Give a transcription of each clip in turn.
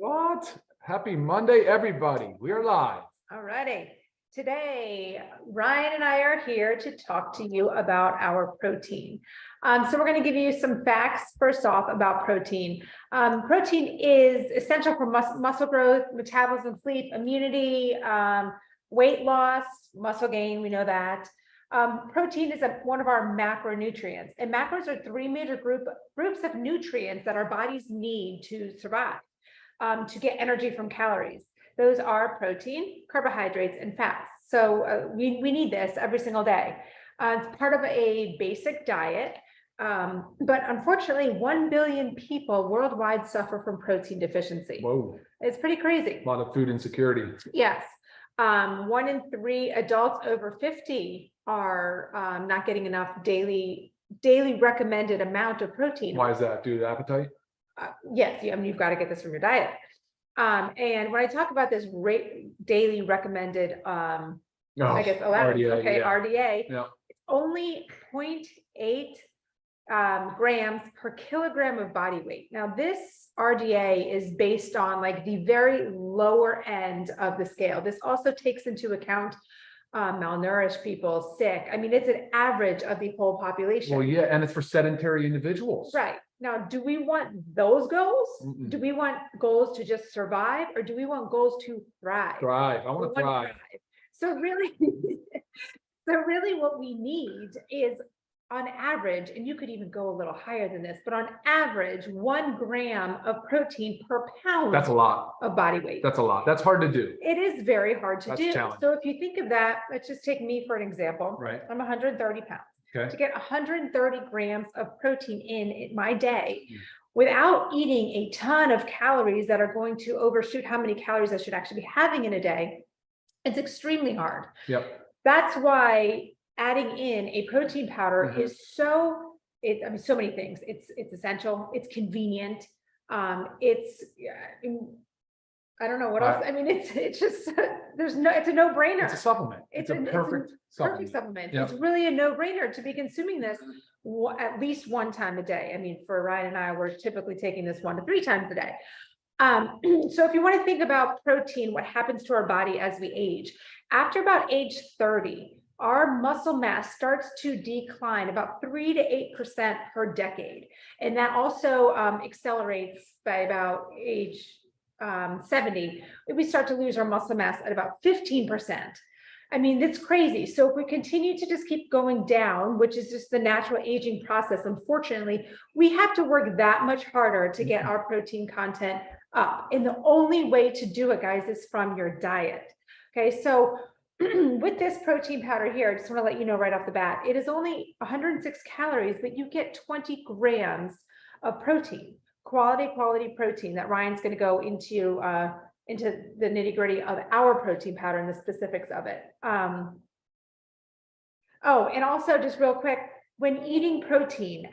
What? Happy Monday, everybody. We are live. All righty. Today, Ryan and I are here to talk to you about our protein. So we're going to give you some facts first off about protein. Protein is essential for muscle growth, metabolism, sleep, immunity, weight loss, muscle gain. We know that. Protein is one of our macronutrients, and macros are three major groups of nutrients that our bodies need to survive, to get energy from calories. Those are protein, carbohydrates, and fats. So we need this every single day. It's part of a basic diet, but unfortunately, 1 billion people worldwide suffer from protein deficiency. Whoa. It's pretty crazy. A lot of food insecurity. Yes. 1 in 3 adults over 50 are not getting enough daily recommended amount of protein. Why is that? Due to appetite? Yes, you've got to get this from your diet. And when I talk about this daily recommended, I guess allowance, RDA, okay, yeah. RDA, Yeah. it's only 0.8 grams per kilogram of body weight. Now, this RDA is based on like the very lower end of the scale. This also takes into account malnourished people, sick. I mean, it's an average of the whole population. Well, yeah, and it's for sedentary individuals. Right. Now, do we want those goals? Mm-mm. Do we want goals to just survive, or do we want goals to thrive? Thrive. I want to thrive. So really, what we need is, on average, and you could even go a little higher than this, but on average, 1 gram of protein per pound. That's a lot. Of body weight. That's a lot. That's hard to do. It is very hard to do. Challenging. So if you think of that, let's just take me for an example. Right. I'm 130 pounds. Okay. To get 130 grams of protein in my day, without eating a ton of calories that are going to overshoot how many calories I should actually be having in a day, it's extremely hard. Yep. That's why adding in a protein powder is so many things. It's essential. It's convenient. I don't know what else. I mean, it's just, it's a no-brainer. It's a supplement. It's a perfect supplement. Yep. It's really a no-brainer to be consuming this at least 1 time a day. I mean, for Ryan and I, we're typically taking this 1 to 3 times a day. So if you want to think about protein, what happens to our body as we age, after about age 30, our muscle mass starts to decline about 3 to 8% per decade. And that also accelerates by about age 70, we start to lose our muscle mass at about 15%. I mean, that's crazy. So if we continue to just keep going down, which is just the natural aging process, unfortunately, we have to work that much harder to get our protein content up. And the only way to do it, guys, is from your diet. Okay, so with this protein powder here, I just want to let you know right off the bat, it is only 106 calories, but you get 20 grams of protein. Quality protein that Ryan's going to go into the nitty-gritty of our protein powder and the specifics of it. And also just real quick, when eating protein,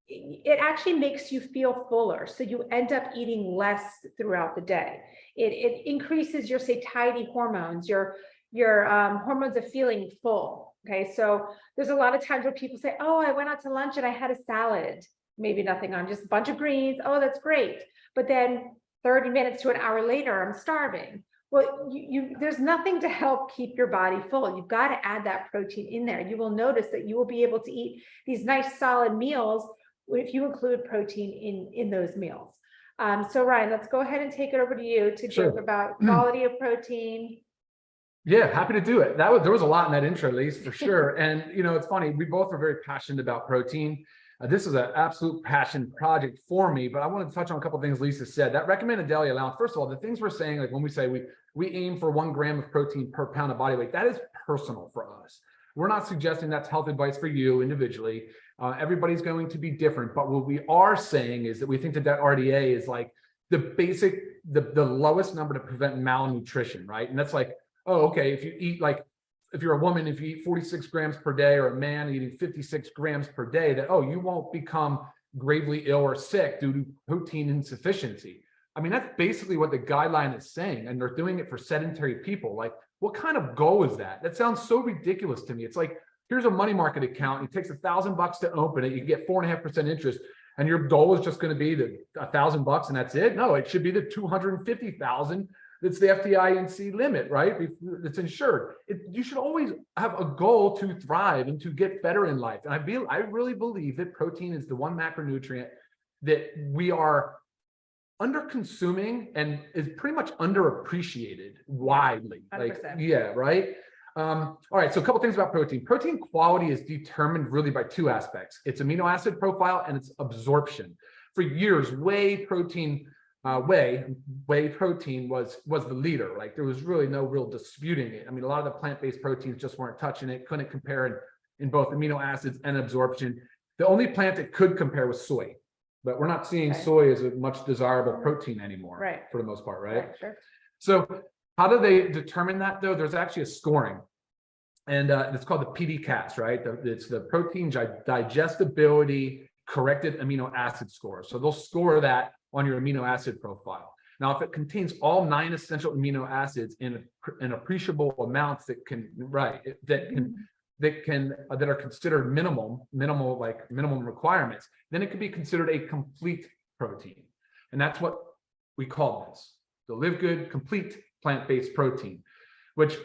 it actually makes you feel fuller, so you end up eating less throughout the day. It increases your satiety hormones, your hormones of feeling full. Okay, so there's a lot of times where people say, "Oh, I went out to lunch and I had a salad." Maybe nothing on, just a bunch of greens. Oh, that's great. But then 30 minutes to an hour later, I'm starving. Well, there's nothing to help keep your body full. You've got to add that protein in there. You will notice that you will be able to eat these nice solid meals if you include protein in those meals. So Ryan, let's go ahead and take it over to you to talk about quality of protein. Yeah, happy to do it. There was a lot in that intro, Lise, for sure. And it's funny, we both are very passionate about protein. This is an absolute passion project for me, but I want to touch on a couple of things Lisa said. That recommended daily allowance, first of all, the things we're saying, like when we say we aim for 1 gram of protein per pound of body weight, that is personal for us. We're not suggesting that's health advice for you individually. Everybody's going to be different, but what we are saying is that we think that RDA is like the basic, the lowest number to prevent malnutrition, right? And that's like, oh, okay, if you eat if you're a woman, if you eat 46 grams per day, or a man eating 56 grams per day, that, oh, you won't become gravely ill or sick due to protein insufficiency. I mean, that's basically what the guideline is saying. And they're doing it for sedentary people. Like, what kind of goal is that? That sounds so ridiculous to me. It's like, here's a money market account. It takes $1,000 to open it. You get 4.5% interest. and your goal is just going to be the $1,000 and that's it. No, it should be the 250,000. That's the FDIC limit, right? It's insured. You should always have a goal to thrive and to get better in life. And I really believe that protein is the one macronutrient that we are under consuming and is pretty much underappreciated widely. 100%. Like, yeah, right. All right, so a couple things about protein. Protein quality is determined really by two aspects: its amino acid profile and its absorption. For years, whey protein was the leader. Like, there was really no real disputing it. I mean, a lot of the plant-based proteins just weren't touching it, couldn't compare in both amino acids and absorption. The only plant that could compare was soy, but we're not seeing soy as a much desirable protein anymore, right, for the most part, right? Sure. So how do they determine that, though? There's actually a scoring, and it's called the PD-CAS, right? It's the protein digestibility corrected amino acid score. So they'll score that on your amino acid profile. Now, if it contains all 9 essential amino acids in appreciable amounts that are considered minimum requirements, then it could be considered a complete protein. And that's what we call this, the LiveGood complete plant-based protein, which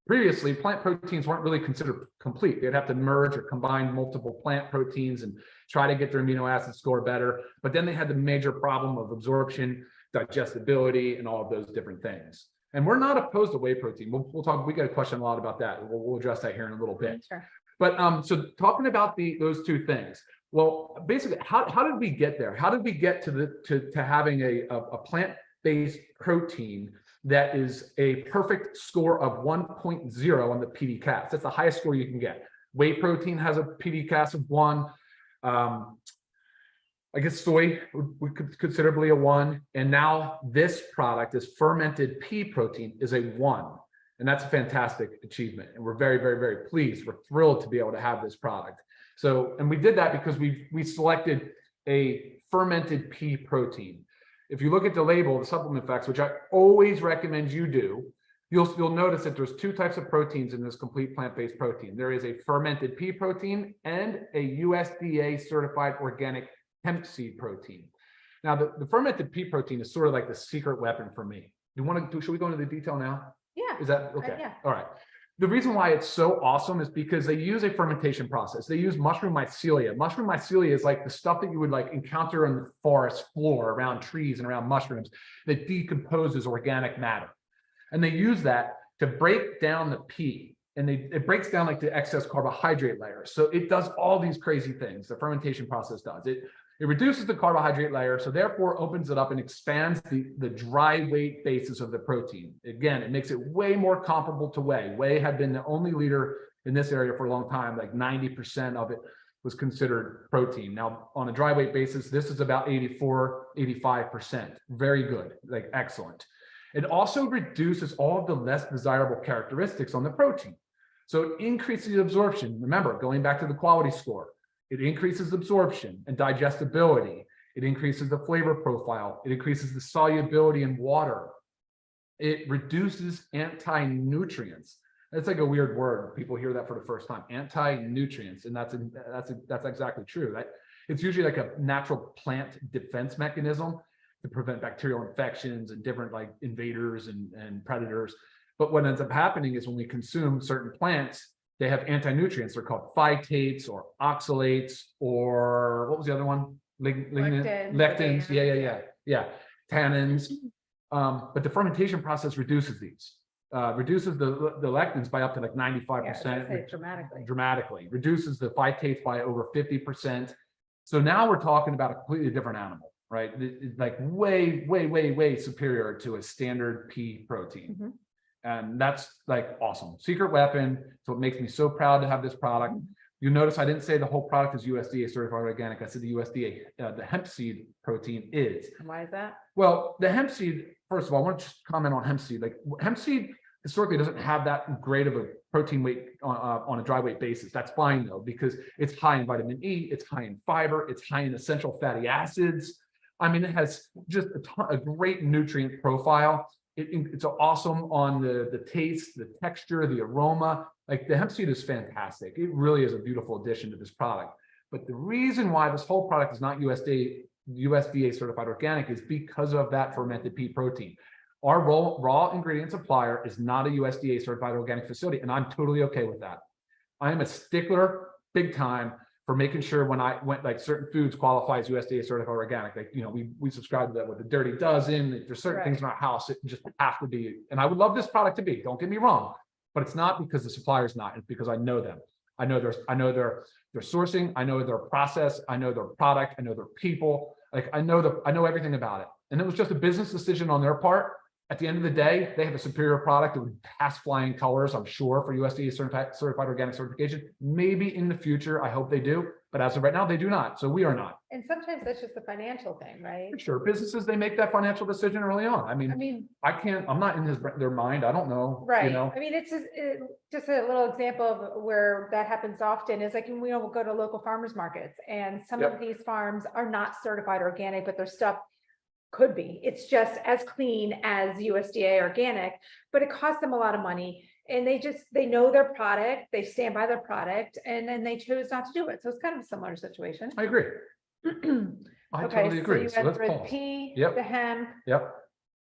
previously plant proteins weren't really considered complete. They'd have to merge or combine multiple plant proteins and try to get their amino acid score better. But then they had the major problem of absorption, digestibility, and all of those different things. And we're not opposed to whey protein. We'll talk. We got a question a lot about that. We'll address that here in a little bit. Sure. But so talking about those two things. Well, basically, how did we get there? How did we get to having a plant-based protein that is a perfect score of 1.0 on the PD-CAS? That's the highest score you can get. Whey protein has a PD-CAS of 1. I guess soy would considerably a 1. And now this product, this fermented pea protein, is a 1. And that's a fantastic achievement. And we're very, very, very pleased. We're thrilled to be able to have this product. So, and we did that because we selected a fermented pea protein. If you look at the label, the supplement facts, which I always recommend you do, you'll notice that there's 2 types of proteins in this complete plant-based protein. There is a fermented pea protein and a USDA certified organic hemp seed protein. Now, the fermented pea protein is sort of like the secret weapon for me. Should we go into the detail now? Yeah. Is that okay? Yeah. All right. The reason why it's so awesome is because they use a fermentation process. They use mushroom mycelia. Mushroom mycelia is like the stuff that you would like encounter on the forest floor around trees and around mushrooms that decomposes organic matter. And they use that to break down the pea. And it breaks down like the excess carbohydrate layer. So it does all these crazy things. The fermentation process does. It reduces the carbohydrate layer, so therefore opens it up and expands the dry weight basis of the protein. Again, it makes it way more comparable to whey. Whey had been the only leader in this area for a long time. Like 90% of it was considered protein. Now, on a dry weight basis, this is about 84, 85%. Very good, like excellent. It also reduces all of the less desirable characteristics on the protein. So it increases absorption. Remember, going back to the quality score, it increases absorption and digestibility. It increases the flavor profile. It increases the solubility in water. It reduces anti-nutrients. That's like a weird word. People hear that for the first time. Anti-nutrients, and that's exactly true. Right? It's usually like a natural plant defense mechanism to prevent bacterial infections and different like invaders and predators. But what ends up happening is when we consume certain plants, they have anti-nutrients. They're called phytates or oxalates, or what was the other one? Lectins. Yeah. Tannins. But the fermentation process reduces these. Reduces the lectins by up to like 95%. Dramatically. Reduces the phytates by over 50%. So now we're talking about a completely different animal, right? Like way, way, way, way superior to a standard pea protein. Mm-hmm. And that's like awesome. Secret weapon. So it makes me so proud to have this product. You notice I didn't say the whole product is USDA certified organic. I said the USDA, the hemp seed protein is. Why is that? Well, the hemp seed, first of all, I want to just comment on hemp seed. Like hemp seed historically doesn't have that great of a protein weight on a dry weight basis. That's fine though, because it's high in vitamin E, it's high in fiber, it's high in essential fatty acids. I mean, it has just a great nutrient profile. It's awesome on the taste, the texture, the aroma. Like the hemp seed is fantastic. It really is a beautiful addition to this product. But the reason why this whole product is not USDA certified organic is because of that fermented pea protein. Our raw ingredient supplier is not a USDA certified organic facility, and I'm totally okay with that. I am a stickler big time for making sure when I went, like, certain foods qualify as USDA certified organic. Like, you know, we subscribe to that with the Dirty Dozen. There's certain things in our house that just have to be, and I would love this product to be, don't get me wrong, but it's not because the supplier's not, it's because I know them. I know their sourcing, I know their process, I know their product, I know their people. Like, I know everything about it. And it was just a business decision on their part. At the end of the day, they have a superior product that would pass flying colors, I'm sure, for USDA certified organic certification. Maybe in the future, I hope they do, but as of right now, they do not. So we are not. And sometimes that's just a financial thing, right? For sure, businesses, they make that financial decision early on. I mean, I'm not in their mind. I don't know. Right. You know? I mean, it's just a little example of where that happens often is like, we will go to local farmers markets, and some of these farms are not certified organic, but their stuff could be. It's just as clean as USDA organic, but it costs them a lot of money. And they know their product, they stand by their product, and then they chose not to do it. So it's kind of a similar situation. I agree. I totally agree. So you went let's through the pause. pea, Yep. the hemp, Yep.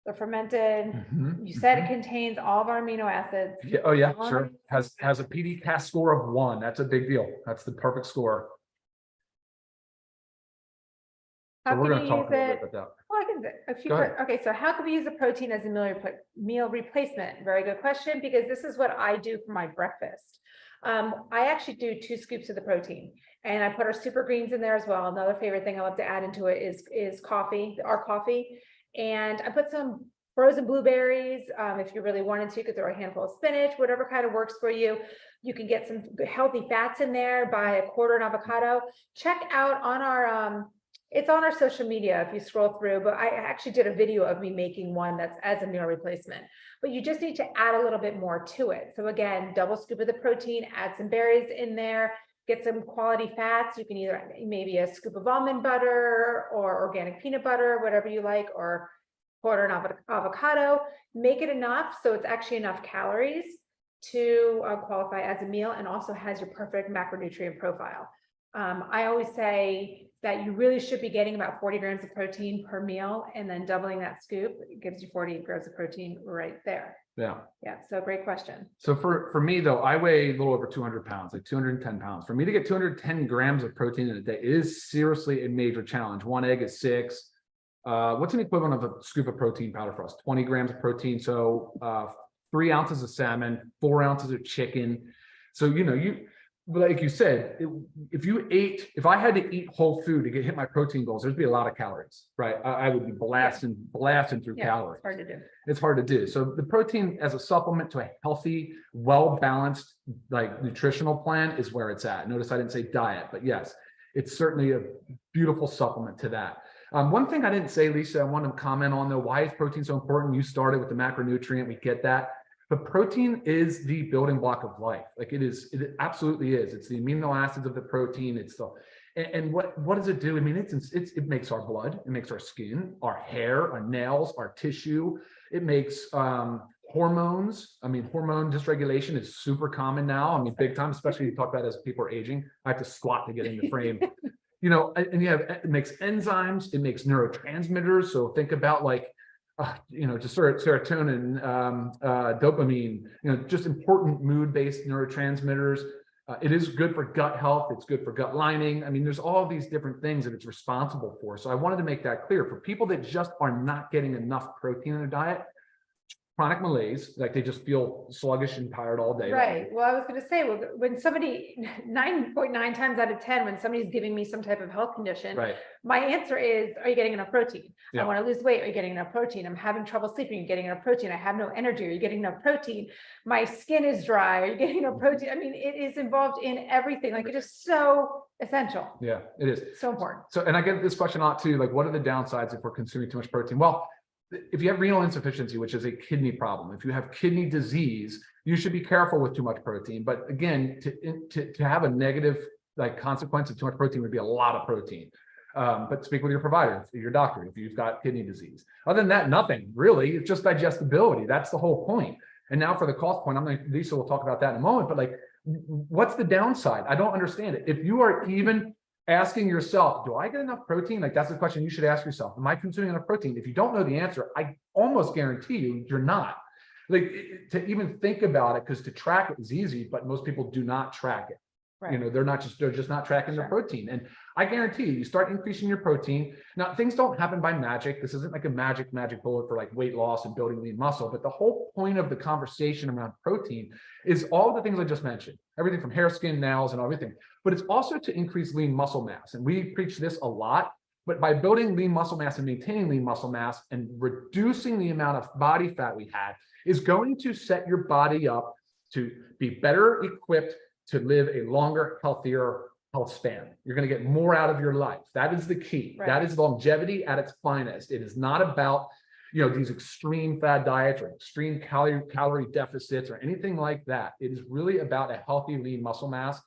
the fermented. Mhm, You said mhm. it contains all of our amino acids. Yeah, oh yeah, All sure. our- Has a PD cast score of 1. That's a big deal. That's the perfect score. So How we're can going to you talk use a little it? bit about Well, I can do a few. Go ahead. Okay, so how can we use a protein as a meal replacement? Very good question, because this is what I do for my breakfast. I actually do 2 scoops of the protein, and I put our super greens in there as well. Another favorite thing I love to add into it is coffee, our coffee, and I put some frozen blueberries. If you really wanted to, you could throw a handful of spinach, whatever kind of works for you. You can get some good healthy fats in there. Buy a quarter an avocado. Check out on our it's on our social media if you scroll through, but I actually did a video of me making one that's as a meal replacement, but you just need to add a little bit more to it. So again, double scoop of the protein, add some berries in there, get some quality fats. You can either maybe a scoop of almond butter or organic peanut butter, whatever you like, or quarter an avocado. Make it enough so it's actually enough calories to qualify as a meal, and also has your perfect macronutrient profile. I always say that you really should be getting about 40 grams of protein per meal, and then doubling that scoop, it gives you 40 grams of protein right there. Yeah. Yeah. So great question. So for me though, I weigh a little over 200 pounds, like 210 pounds. For me to get 210 grams of protein in a day is seriously a major challenge. 1 egg is 6. What's an equivalent of a scoop of protein powder for us? 20 grams of protein. So 3 ounces of salmon, 4 ounces of chicken. So, you know, like you said, if I had to eat whole food to hit my protein goals, there'd be a lot of calories, right? I would be blasting through calories. It's hard to do. It's hard to do. So the protein as a supplement to a healthy, well-balanced, like, nutritional plan is where it's at. Notice I didn't say diet, but yes, it's certainly a beautiful supplement to that. One thing I didn't say, Lisa, I want to comment on though, why is protein so important? You started with the macronutrient, we get that. But protein is the building block of life. Like, it absolutely is. It's the amino acids of the protein. It's and what does it do? I mean, it makes our blood, it makes our skin, our hair, our nails, our tissue. It makes hormones. I mean, hormone dysregulation is super common now. I mean, big time, especially you talk about as people are aging. I have to squat to get in the frame. You know, and it makes enzymes, it makes neurotransmitters. So think about, like, you know, just serotonin, dopamine, you know, just important mood-based neurotransmitters. It is good for gut health. It's good for gut lining. I mean, there's all these different things that it's responsible for. So I wanted to make that clear for people that just are not getting enough protein in their diet. Chronic malaise, like they just feel sluggish and tired all day. Right. Well, I was going to say, well, when somebody 9.9 times out of 10, when somebody's giving me some type of health condition, Right. my answer is, are you getting enough protein? Yeah. I want to lose weight. Are you getting enough protein? I'm having trouble sleeping. Are you getting enough protein? I have no energy. Are you getting enough protein? My skin is dry. Are you getting enough protein? I mean, it is involved in everything. Like, it is so essential. Yeah, it is. So important. So, and I get this question a lot too, like, what are the downsides if we're consuming too much protein? Well, if you have renal insufficiency, which is a kidney problem, if you have kidney disease, you should be careful with too much protein. But again, to have a negative, like, consequence of too much protein would be a lot of protein. But speak with your provider, your doctor, if you've got kidney disease. Other than that, nothing really. It's just digestibility. That's the whole point. And now for the cost point, Lisa will talk about that in a moment. But, like, what's the downside? I don't understand it. If you are even asking yourself, do I get enough protein? Like that's the question you should ask yourself. Am I consuming enough protein? If you don't know the answer, I almost guarantee you're not. Like to even think about it, because to track it is easy, but most people do not track it. You know, they're just not tracking their protein. And I guarantee you start increasing your protein. Now, things don't happen by magic. This isn't like a magic bullet for like weight loss and building lean muscle. But the whole point of the conversation around protein is all the things I just mentioned, everything from hair, skin, nails, and everything. But it's also to increase lean muscle mass. And we preach this a lot. But by building lean muscle mass and maintaining lean muscle mass and reducing the amount of body fat we had is going to set your body up to be better equipped to live a longer, healthier health span. You're going to get more out of your life. That is the key. That is longevity at its finest. It is not about, you know, these extreme fad diets or extreme calorie deficits or anything like that. It is really about a healthy lean muscle mass.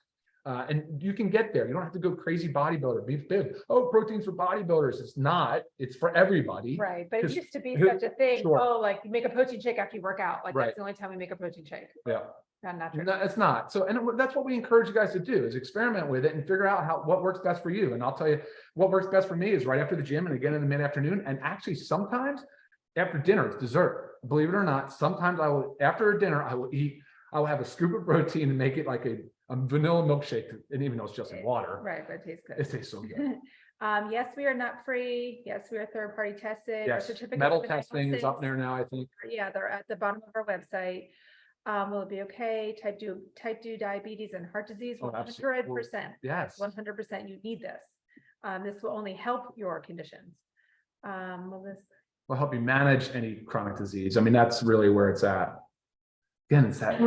And you can get there. You don't have to go crazy bodybuilder, be big. Oh, protein's for bodybuilders. It's not. It's for everybody. Right. But it used to be such a thing. Oh, like you make a protein shake after you work out. Like that's the only time we make a protein shake. Yeah. Not true. No, it's not. So, and that's what we encourage you guys to do is experiment with it and figure out what works best for you. And I'll tell you what works best for me is right after the gym and again in the mid-afternoon. And actually sometimes after dinner, it's dessert. Believe it or not, sometimes after dinner, I will have a scoop of protein and make it like a vanilla milkshake. And even though it's just in water. Right. But it tastes good. It tastes so good. Yes, we are nut free. Yes, we are third party tested. Yes. Metal testing is up there now, I think. Yeah, they're at the bottom of our website. Will it be okay? Type 2 diabetes and heart disease, 100%. Yes. 100% you need this. This will only help your conditions. Will help you manage any chronic disease. I mean, that's really where it's at. Again, it's that.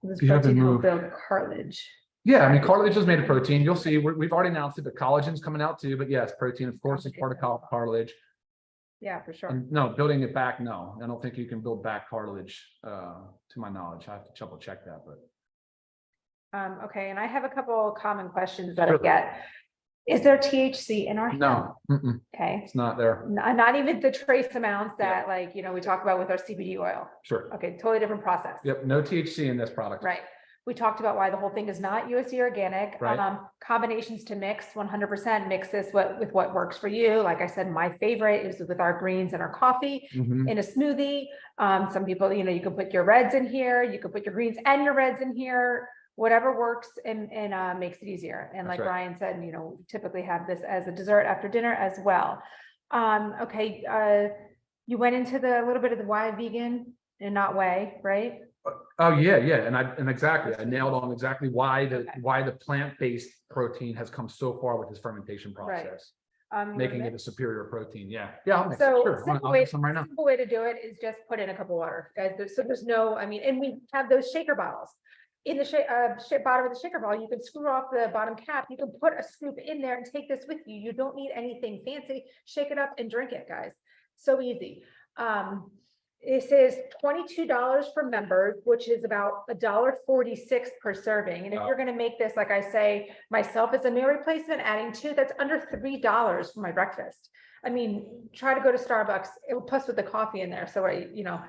This protein will build cartilage. Yeah, I mean, cartilage is made of protein. You'll see, we've already announced it, but collagen's coming out too. But yes, protein, of course, is part of cartilage. Yeah, for sure. And no, building it back, no. I don't think you can build back cartilage, to my knowledge. I have to double check that, but. Okay, and I have a couple common questions that I get. Is there THC in our hemp? No. Okay. It's not there. Not even the trace amounts that like, you know, we talk about with our CBD oil. Sure. Okay, totally different process. Yep, no THC in this product. Right. We talked about why the whole thing is not USD organic. Right. Combinations to mix, 100% mix this with what works for you. Like I said, my favorite is with our greens and our coffee in a smoothie. Some people, you know, you can put your reds in here, you can put your greens and your reds in here, whatever works and makes it easier. And like Ryan said, you know, we typically have this as a dessert after dinner as well. Okay. You went into a little bit of the why vegan and not whey, right? Oh yeah, and exactly, I nailed on exactly why the plant-based protein has come so far with this fermentation process, making it a superior protein. Yeah, I'll mix it. Sure. I'll make some right now. Simple way to do it is just put in a cup of water, guys. There's no, I mean, and we have those shaker bottles. In the bottom of the shaker bottle, you can screw off the bottom cap. You can put a scoop in there and take this with you. You don't need anything fancy. Shake it up and drink it, guys. So easy. This is $22 for members, which is about $1.46 per serving. And if you're going to make this, like I say, myself as a meal replacement, adding 2, that's under $3 for my breakfast. I mean, try to go to Starbucks, plus with the coffee in there. So, you know,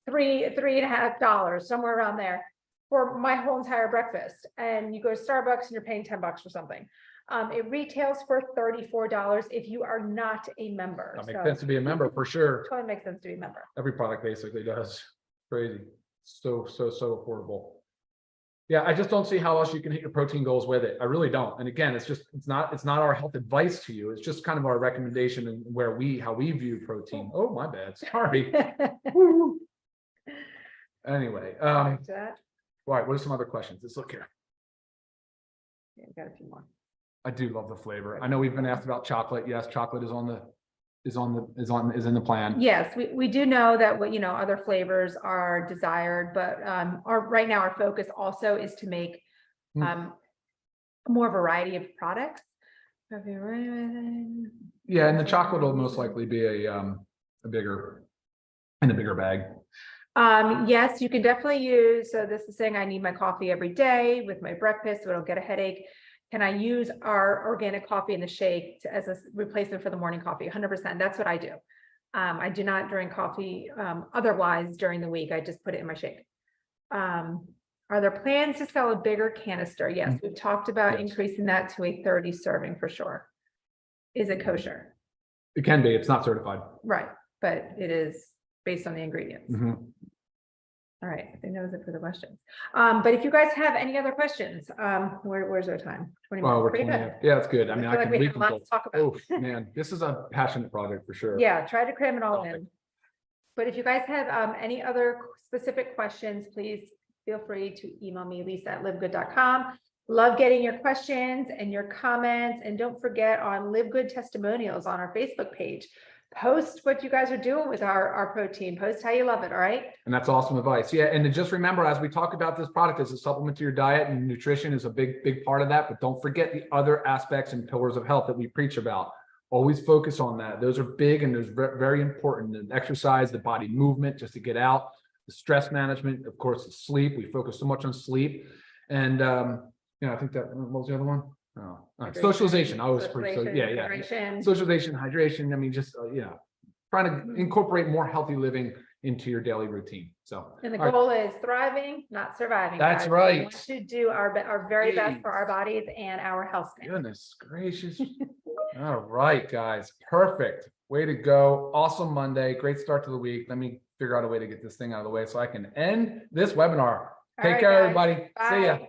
$3.50, somewhere around there for my whole entire breakfast. And you go to Starbucks and you're paying $10 for something. It retails for $34 if you are not a member. That makes sense to be a member for sure. Totally makes sense to be a member. Every product basically does. Crazy. So affordable. Yeah, I just don't see how else you can hit your protein goals with it. I really don't. And again, it's not our health advice to you. It's just kind of our recommendation and how we view protein. Oh, my bad. Sorry. Anyway, all right, what are some other questions? Let's look here. Yeah, we got a few more. I do love the flavor. I know we've been asked about chocolate. Yes, chocolate is in the plan. Yes, we do know that other flavors are desired, but right now our focus also is to make more variety of products. Yeah, and the chocolate will most likely be a bigger bag. Yes, you can definitely use. So this is saying I need my coffee every day with my breakfast, so I don't get a headache. Can I use our organic coffee in the shake as a replacement for the morning coffee? 100%. That's what I do. I do not drink coffee otherwise during the week. I just put it in my shake. Are Are there plans to sell a bigger canister? Yes, we've talked about Yes. increasing that to a 30 serving for sure. Is it kosher? It can be, it's not certified. Right, but it is based on the ingredients. Mhm. All right, I think that was it for the questions. But if you guys have any other questions, where's our time? 20 Well, minutes, we're pretty 20, good. yeah, it's good. I I mean, feel I like can, we we have a can lot go, to talk about. oh, man, this is a passionate project for sure. Yeah, try to cram it all Topic. in. But if you guys have any other specific questions, please feel free to email me, lisa@livegood.com. Love getting your questions and your comments. And don't forget on LiveGood testimonials on our Facebook page. Post what you guys are doing with our protein. Post how you love it, all right? And that's awesome advice. Yeah. And to just remember, as we talk about this product as a supplement to your diet, and nutrition is a big part of that, but don't forget the other aspects and pillars of health that we preach about. Always focus on that. Those are big and they're very important. The exercise, the body movement, just to get out, the stress management, of course, the sleep. We focus so much on sleep. And I think that, what was the other one? Oh, socialization. I always preach. So yeah. Hydration. Socialization, hydration. I mean, just, trying to incorporate more healthy living into your daily routine. So, And the all right. goal is thriving, not surviving. That's guys. right. We want to do our very best for our bodies and our health span. Goodness gracious. All right, guys. Perfect. Way to go. Awesome Monday. Great start to the week. Let me figure out a way to get this thing out of the way so I can end this webinar. Take care, guys. everybody. See ya. Bye.